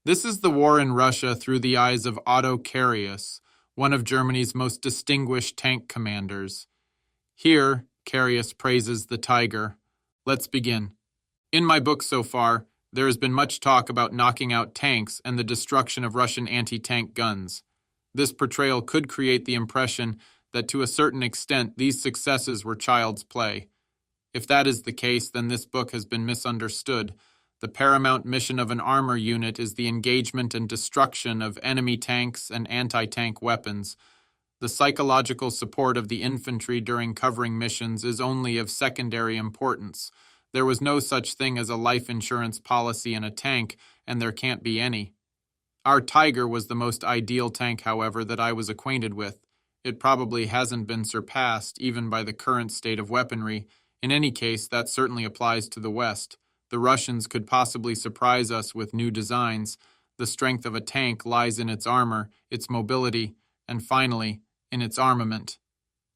This is the war in Russia through the eyes of Otto Carius, one of Germany's most distinguished tank commanders. Here, Carius praises the Tiger. Let's begin. In my book so far, there has been much talk about knocking out tanks and the destruction of Russian anti-tank guns. This portrayal could create the impression that to a certain extent these successes were child's play. If that is the case, then this book has been misunderstood. The paramount mission of an armor unit is the engagement and destruction of enemy tanks and anti-tank weapons. The psychological support of the infantry during covering missions is only of secondary importance. There was no such thing as a life insurance policy in a tank, and there can't be any. Our Tiger was the most ideal tank, however, that I was acquainted with. It probably hasn't been surpassed, even by the current state of weaponry. In any case, that certainly applies to the West. The Russians could possibly surprise us with new designs. The strength of a tank lies in its armor, its mobility, and finally, in its armament.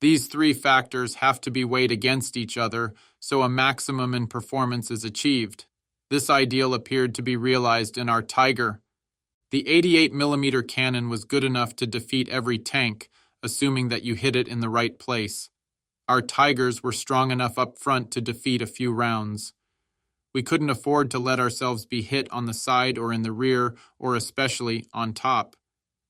These three factors have to be weighed against each other, so a maximum in performance is achieved. This ideal appeared to be realized in our Tiger. The 88mm cannon was good enough to defeat every tank, assuming that you hit it in the right place. Our Tigers were strong enough up front to defeat a few rounds. We couldn't afford to let ourselves be hit on the side or in the rear, or especially on top.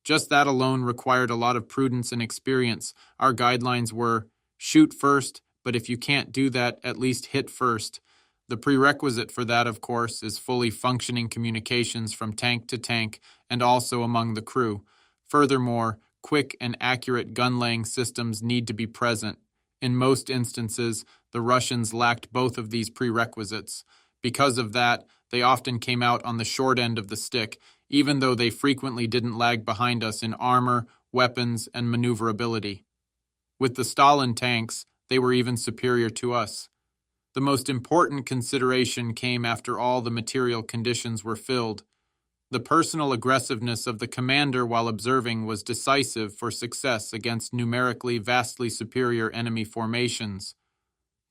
Just that alone required a lot of prudence and experience. Our guidelines were, shoot first, but if you can't do that, at least hit first. The prerequisite for that, of course, is fully functioning communications from tank to tank and also among the crew. Furthermore, quick and accurate gun-laying systems need to be present. In most instances, the Russians lacked both of these prerequisites. Because of that, they often came out on the short end of the stick, even though they frequently didn't lag behind us in armor, weapons, and maneuverability. With the Stalin tanks, they were even superior to us. The most important consideration came after all the material conditions were filled. The personal aggressiveness of the commander while observing was decisive for success against numerically vastly superior enemy formations.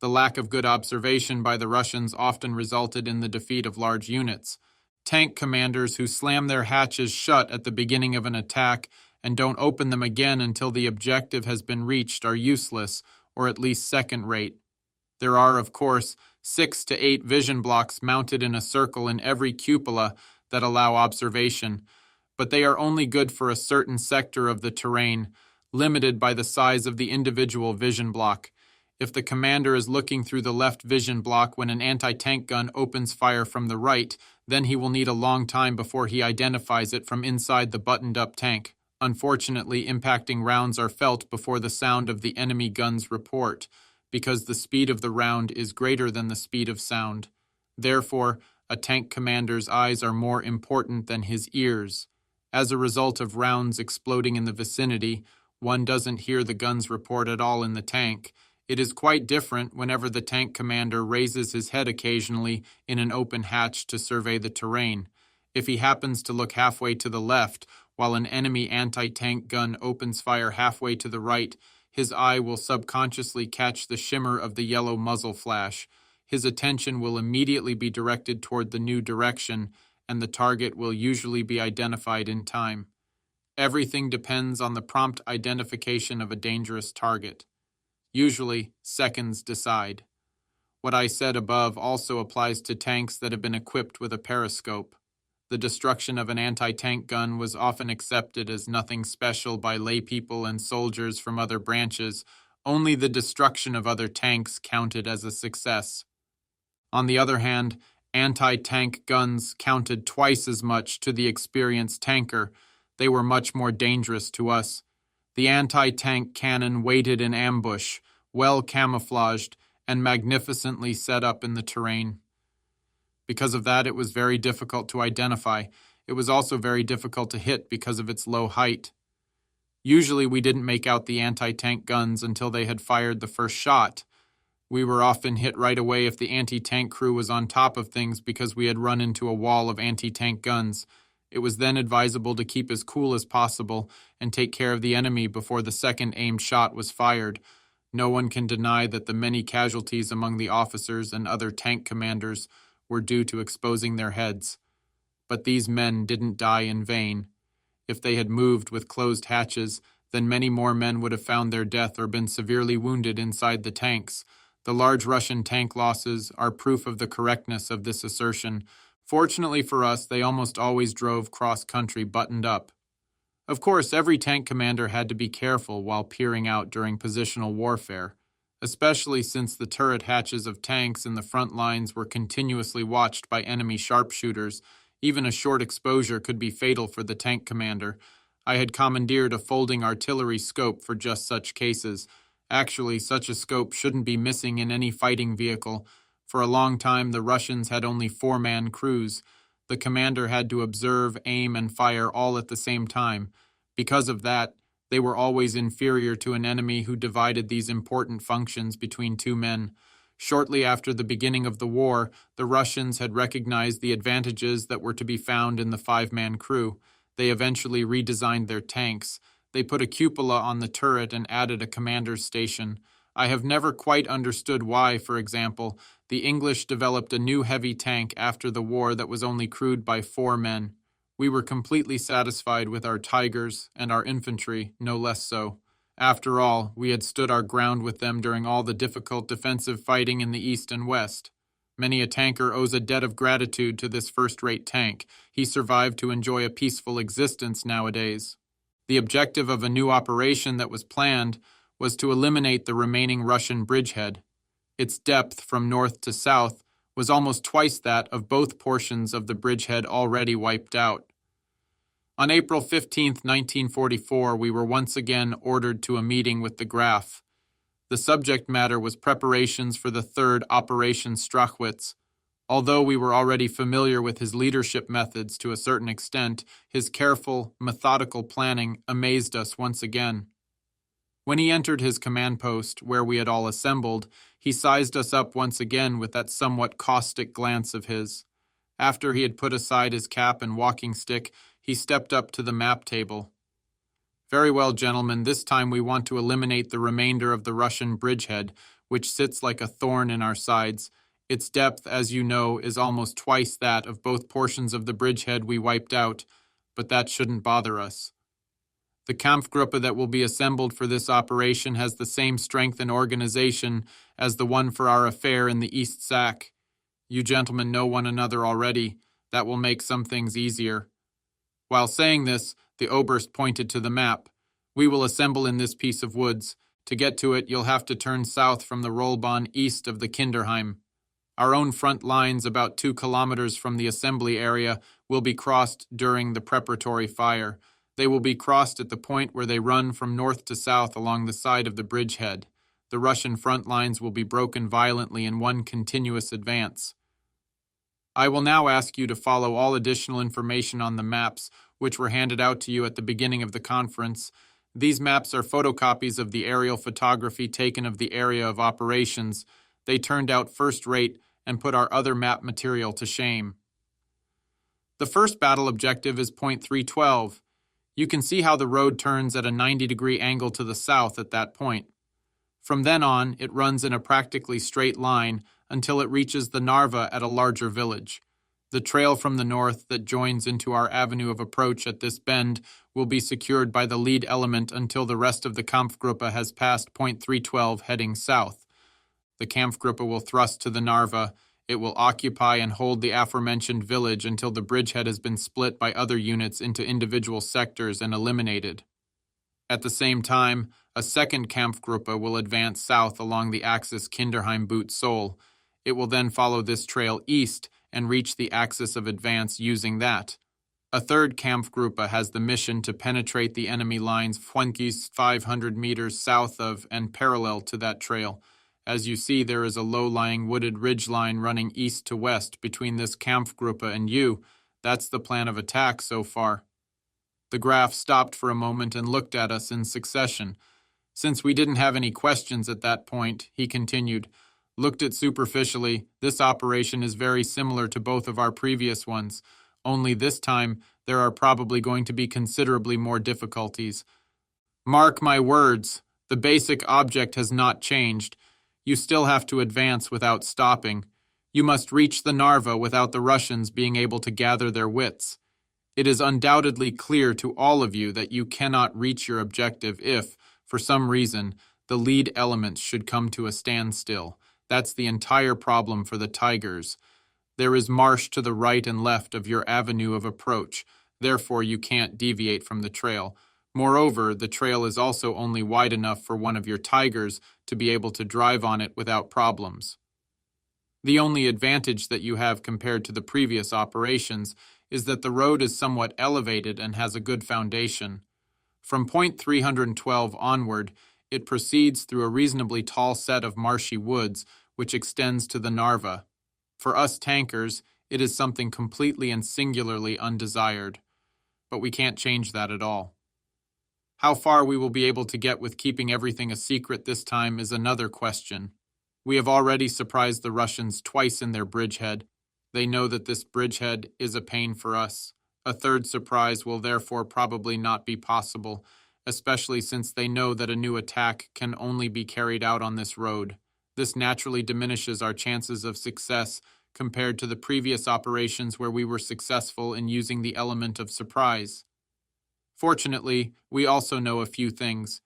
The lack of good observation by the Russians often resulted in the defeat of large units. Tank commanders who slam their hatches shut at the beginning of an attack and don't open them again until the objective has been reached are useless, or at least second-rate. There are, of course, 6 to 8 vision blocks mounted in a circle in every cupola that allow observation, but they are only good for a certain sector of the terrain, limited by the size of the individual vision block. If the commander is looking through the left vision block when an anti-tank gun opens fire from the right, then he will need a long time before he identifies it from inside the buttoned-up tank. Unfortunately, impacting rounds are felt before the sound of the enemy gun's report, because the speed of the round is greater than the speed of sound. Therefore, a tank commander's eyes are more important than his ears. As a result of rounds exploding in the vicinity, one doesn't hear the gun's report at all in the tank. It is quite different whenever the tank commander raises his head occasionally in an open hatch to survey the terrain. If he happens to look halfway to the left, while an enemy anti-tank gun opens fire halfway to the right, his eye will subconsciously catch the shimmer of the yellow muzzle flash. His attention will immediately be directed toward the new direction, and the target will usually be identified in time. Everything depends on the prompt identification of a dangerous target. Usually, seconds decide. What I said above also applies to tanks that have been equipped with a periscope. The destruction of an anti-tank gun was often accepted as nothing special by laypeople and soldiers from other branches. Only the destruction of other tanks counted as a success. On the other hand, anti-tank guns counted twice as much to the experienced tanker. They were much more dangerous to us. The anti-tank cannon waited in ambush, well camouflaged, and magnificently set up in the terrain. Because of that, it was very difficult to identify. It was also very difficult to hit because of its low height. Usually we didn't make out the anti-tank guns until they had fired the first shot. We were often hit right away if the anti-tank crew was on top of things because we had run into a wall of anti-tank guns. It was then advisable to keep as cool as possible and take care of the enemy before the second aimed shot was fired. No one can deny that the many casualties among the officers and other tank commanders were due to exposing their heads. But these men didn't die in vain. If they had moved with closed hatches, then many more men would have found their death or been severely wounded inside the tanks. The large Russian tank losses are proof of the correctness of this assertion. Fortunately for us, they almost always drove cross-country buttoned up. Of course, every tank commander had to be careful while peering out during positional warfare, especially since the turret hatches of tanks in the front lines were continuously watched by enemy sharpshooters. Even a short exposure could be fatal for the tank commander. I had commandeered a folding artillery scope for just such cases. Actually, such a scope shouldn't be missing in any fighting vehicle. For a long time, the Russians had only 4-man crews. The commander had to observe, aim, and fire all at the same time. Because of that, they were always inferior to an enemy who divided these important functions between 2 men. Shortly after the beginning of the war, the Russians had recognized the advantages that were to be found in the 5-man crew. They eventually redesigned their tanks. They put a cupola on the turret and added a commander's station. I have never quite understood why, for example, the English developed a new heavy tank after the war that was only crewed by 4 men. We were completely satisfied with our Tigers and our infantry, no less so. After all, we had stood our ground with them during all the difficult defensive fighting in the East and West. Many a tanker owes a debt of gratitude to this first-rate tank. He survived to enjoy a peaceful existence nowadays. The objective of a new operation that was planned was to eliminate the remaining Russian bridgehead. Its depth from north to south was almost twice that of both portions of the bridgehead already wiped out. On April 15, 1944, we were once again ordered to a meeting with the Graf. The subject matter was preparations for the third Operation Strachwitz. Although we were already familiar with his leadership methods to a certain extent, his careful, methodical planning amazed us once again. When he entered his command post, where we had all assembled, he sized us up once again with that somewhat caustic glance of his. After he had put aside his cap and walking stick, he stepped up to the map table. "Very well, gentlemen, this time we want to eliminate the remainder of the Russian bridgehead, which sits like a thorn in our sides. Its depth, as you know, is almost twice that of both portions of the bridgehead we wiped out, but that shouldn't bother us. The Kampfgruppe that will be assembled for this operation has the same strength and organization as the one for our affair in the East Sack. You gentlemen know one another already. That will make some things easier." While saying this, the Oberst pointed to the map. "We will assemble in this piece of woods. To get to it, you'll have to turn south from the Rollbahn east of the Kinderheim. Our own front lines, about 2 kilometers from the assembly area, will be crossed during the preparatory fire. They will be crossed at the point where they run from north to south along the side of the bridgehead. The Russian front lines will be broken violently in one continuous advance. I will now ask you to follow all additional information on the maps, which were handed out to you at the beginning of the conference. These maps are photocopies of the aerial photography taken of the area of operations. They turned out first-rate and put our other map material to shame. The first battle objective is point 312. You can see how the road turns at a 90-degree angle to the south at that point. From then on, it runs in a practically straight line until it reaches the Narva at a larger village. The trail from the north that joins into our avenue of approach at this bend will be secured by the lead element until the rest of the Kampfgruppe has passed point 312 heading south. The Kampfgruppe will thrust to the Narva. It will occupy and hold the aforementioned village until the bridgehead has been split by other units into individual sectors and eliminated. At the same time, a second Kampfgruppe will advance south along the axis Kinderheim-Butt-Zoll. It will then follow this trail east and reach the axis of advance using that. A third Kampfgruppe has the mission to penetrate the enemy lines flankies 500 meters south of and parallel to that trail. As you see, there is a low-lying wooded ridgeline running east to west between this Kampfgruppe and you. That's the plan of attack so far. The Graf stopped for a moment and looked at us in succession. Since we didn't have any questions at that point, he continued, "Looked at superficially, this operation is very similar to both of our previous ones, only this time there are probably going to be considerably more difficulties. Mark my words, the basic object has not changed. You still have to advance without stopping. You must reach the Narva without the Russians being able to gather their wits. It is undoubtedly clear to all of you that you cannot reach your objective if, for some reason, the lead elements should come to a standstill. That's the entire problem for the Tigers. There is marsh to the right and left of your avenue of approach, therefore you can't deviate from the trail. Moreover, the trail is also only wide enough for one of your Tigers to be able to drive on it without problems. The only advantage that you have compared to the previous operations is that the road is somewhat elevated and has a good foundation. From point 312 onward, it proceeds through a reasonably tall set of marshy woods which extends to the Narva. For us tankers, it is something completely and singularly undesired. But we can't change that at all. How far we will be able to get with keeping everything a secret this time is another question. We have already surprised the Russians twice in their bridgehead. They know that this bridgehead is a pain for us. A third surprise will therefore probably not be possible, especially since they know that a new attack can only be carried out on this road. This naturally diminishes our chances of success compared to the previous operations where we were successful in using the element of surprise. Fortunately, we also know a few things.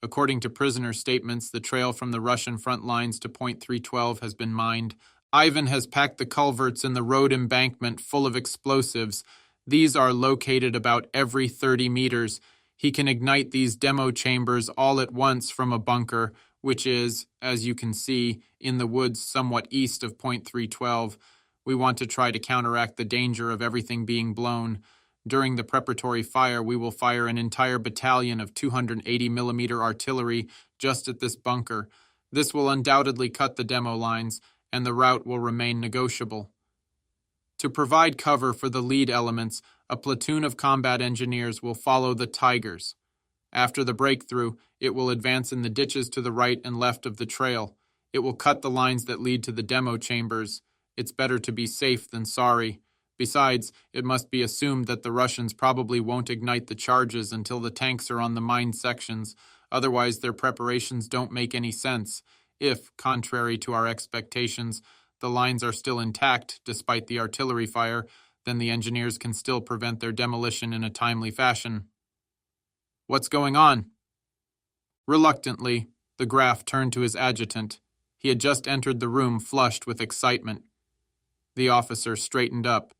According to prisoner statements, the trail from the Russian front lines to point 312 has been mined. Ivan has packed the culverts in the road embankment full of explosives. These are located about every 30 meters. He can ignite these demo chambers all at once from a bunker, which is, as you can see, in the woods somewhat east of point 312. We want to try to counteract the danger of everything being blown. During the preparatory fire, we will fire an entire battalion of 280mm artillery just at this bunker. This will undoubtedly cut the demo lines, and the route will remain negotiable. To provide cover for the lead elements, a platoon of combat engineers will follow the Tigers. After the breakthrough, it will advance in the ditches to the right and left of the trail. It will cut the lines that lead to the demo chambers. It's better to be safe than sorry. Besides, it must be assumed that the Russians probably won't ignite the charges until the tanks are on the mined sections. Otherwise, their preparations don't make any sense. If, contrary to our expectations, the lines are still intact despite the artillery fire, then the engineers can still prevent their demolition in a timely fashion. What's going on? Reluctantly, the Graf turned to his adjutant. He had just entered the room flushed with excitement. The officer straightened up.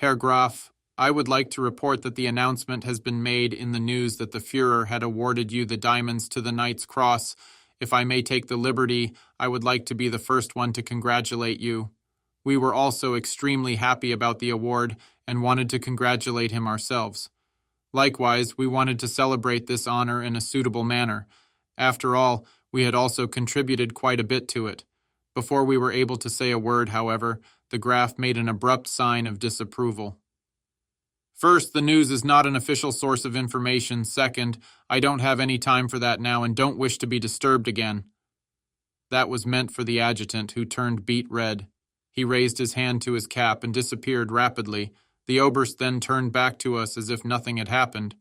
Herr Graf, I would like to report that the announcement has been made in the news that the Führer had awarded you the diamonds to the Knight's Cross. If I may take the liberty, I would like to be the first one to congratulate you. We were also extremely happy about the award and wanted to congratulate him ourselves. Likewise, we wanted to celebrate this honor in a suitable manner. After all, we had also contributed quite a bit to it. Before we were able to say a word, however, the Graf made an abrupt sign of disapproval. First, the news is not an official source of information. Second, I don't have any time for that now and don't wish to be disturbed again. That was meant for the adjutant, who turned beet red. He raised his hand to his cap and disappeared rapidly. The Oberst then turned back to us as if nothing had happened.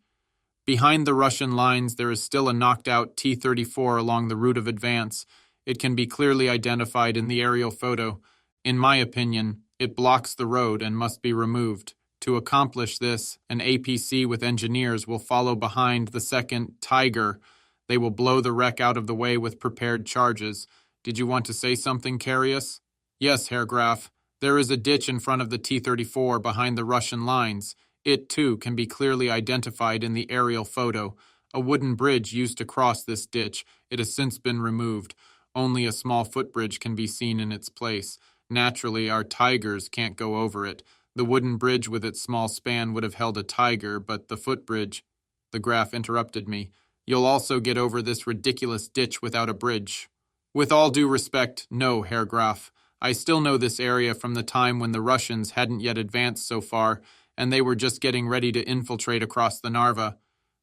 Behind the Russian lines, there is still a knocked-out T-34 along the route of advance. It can be clearly identified in the aerial photo. In my opinion, it blocks the road and must be removed. To accomplish this, an APC with engineers will follow behind the second Tiger. They will blow the wreck out of the way with prepared charges. Did you want to say something, Carius? Yes, Herr Graf. There is a ditch in front of the T-34 behind the Russian lines. It, too, can be clearly identified in the aerial photo. A wooden bridge used to cross this ditch. It has since been removed. Only a small footbridge can be seen in its place. Naturally, our Tigers can't go over it. The wooden bridge with its small span would have held a Tiger, but the footbridge... The Graf interrupted me. You'll also get over this ridiculous ditch without a bridge. With all due respect, no, Herr Graf. I still know this area from the time when the Russians hadn't yet advanced so far, and they were just getting ready to infiltrate across the Narva.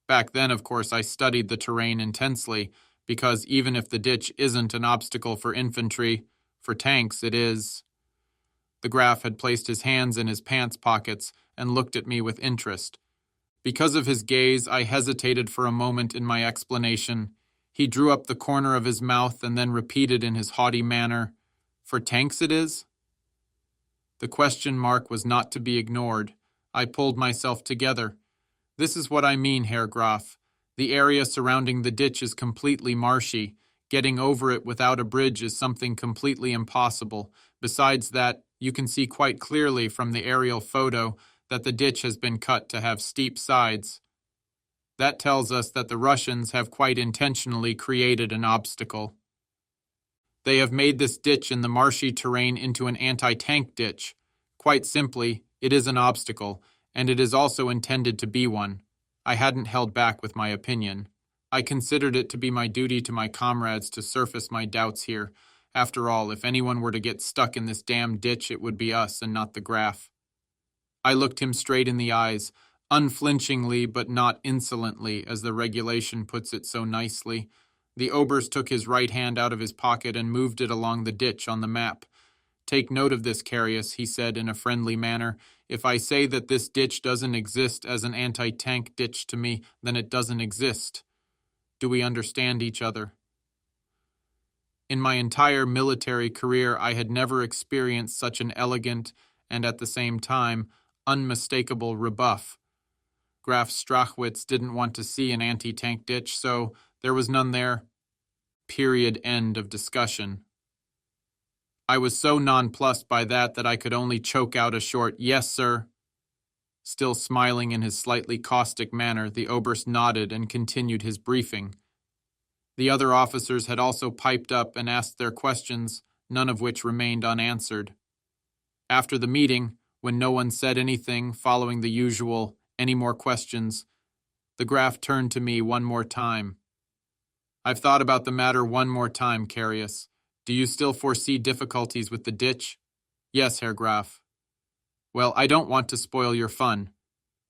Back then, of course, I studied the terrain intensely, because even if the ditch isn't an obstacle for infantry, for tanks it is. The Graf had placed his hands in his pants pockets and looked at me with interest. Because of his gaze, I hesitated for a moment in my explanation. He drew up the corner of his mouth and then repeated in his haughty manner, "For tanks it is?" The question mark was not to be ignored. I pulled myself together. This is what I mean, Herr Graf. The area surrounding the ditch is completely marshy. Getting over it without a bridge is something completely impossible. Besides that, you can see quite clearly from the aerial photo that the ditch has been cut to have steep sides. That tells us that the Russians have quite intentionally created an obstacle. They have made this ditch in the marshy terrain into an anti-tank ditch. Quite simply, it is an obstacle, and it is also intended to be one. I hadn't held back with my opinion. I considered it to be my duty to my comrades to surface my doubts here. After all, if anyone were to get stuck in this damn ditch, it would be us and not the Graf. I looked him straight in the eyes, unflinchingly but not insolently, as the regulation puts it so nicely. The Oberst took his right hand out of his pocket and moved it along the ditch on the map. "Take note of this, Carius," he said in a friendly manner. "If I say that this ditch doesn't exist as an anti-tank ditch to me, then it doesn't exist. Do we understand each other?" In my entire military career, I had never experienced such an elegant and, at the same time, unmistakable rebuff. Graf Strachwitz didn't want to see an anti-tank ditch, so there was none there. Period. End of discussion. I was so nonplussed by that I could only choke out a short, "Yes, sir." Still smiling in his slightly caustic manner, the Oberst nodded and continued his briefing. The other officers had also piped up and asked their questions, none of which remained unanswered. After the meeting, when no one said anything following the usual, "Any more questions?" the Graf turned to me one more time. "I've thought about the matter one more time, Carius. Do you still foresee difficulties with the ditch?" "Yes, Herr Graf." "Well, I don't want to spoil your fun,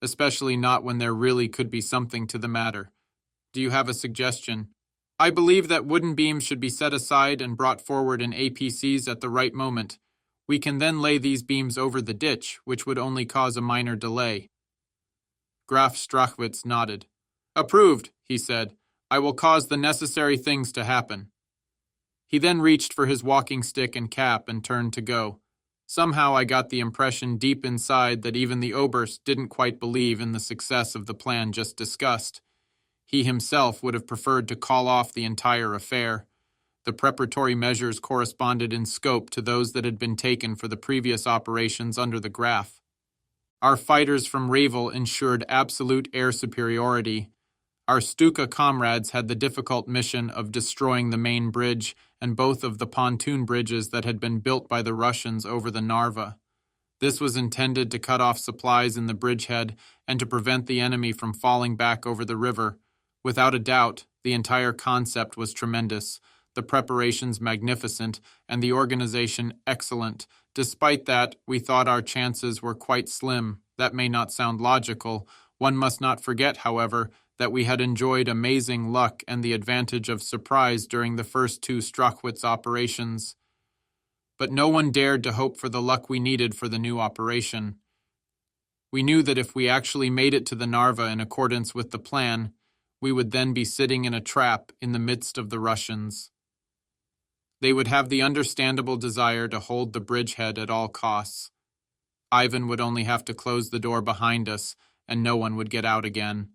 especially not when there really could be something to the matter. Do you have a suggestion?" "I believe that wooden beams should be set aside and brought forward in APCs at the right moment. We can then lay these beams over the ditch, which would only cause a minor delay." Graf Strachwitz nodded. "Approved," he said. "I will cause the necessary things to happen." He then reached for his walking stick and cap and turned to go. Somehow I got the impression deep inside that even the Oberst didn't quite believe in the success of the plan just discussed. He himself would have preferred to call off the entire affair. The preparatory measures corresponded in scope to those that had been taken for the previous operations under the Graf. Our fighters from Revel ensured absolute air superiority. Our Stuka comrades had the difficult mission of destroying the main bridge and both of the pontoon bridges that had been built by the Russians over the Narva. This was intended to cut off supplies in the bridgehead and to prevent the enemy from falling back over the river. Without a doubt, the entire concept was tremendous, the preparations magnificent, and the organization excellent. Despite that, we thought our chances were quite slim. That may not sound logical. One must not forget, however, that we had enjoyed amazing luck and the advantage of surprise during the first two Strachwitz operations. But no one dared to hope for the luck we needed for the new operation. We knew that if we actually made it to the Narva in accordance with the plan, we would then be sitting in a trap in the midst of the Russians. They would have the understandable desire to hold the bridgehead at all costs. Ivan would only have to close the door behind us, and no one would get out again.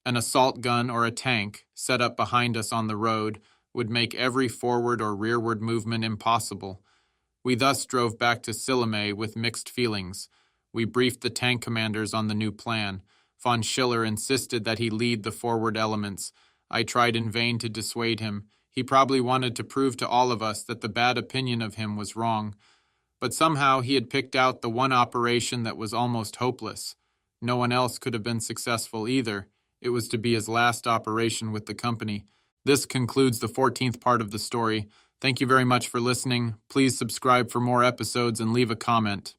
An assault gun or a tank, set up behind us on the road, would make every forward or rearward movement impossible. We thus drove back to Silame with mixed feelings. We briefed the tank commanders on the new plan. Von Schiller insisted that he lead the forward elements. I tried in vain to dissuade him. He probably wanted to prove to all of us that the bad opinion of him was wrong. But somehow he had picked out the one operation that was almost hopeless. No one else could have been successful either. It was to be his last operation with the company. This concludes the 14th part of the story. Thank you very much for listening. Please subscribe for more episodes and leave a comment.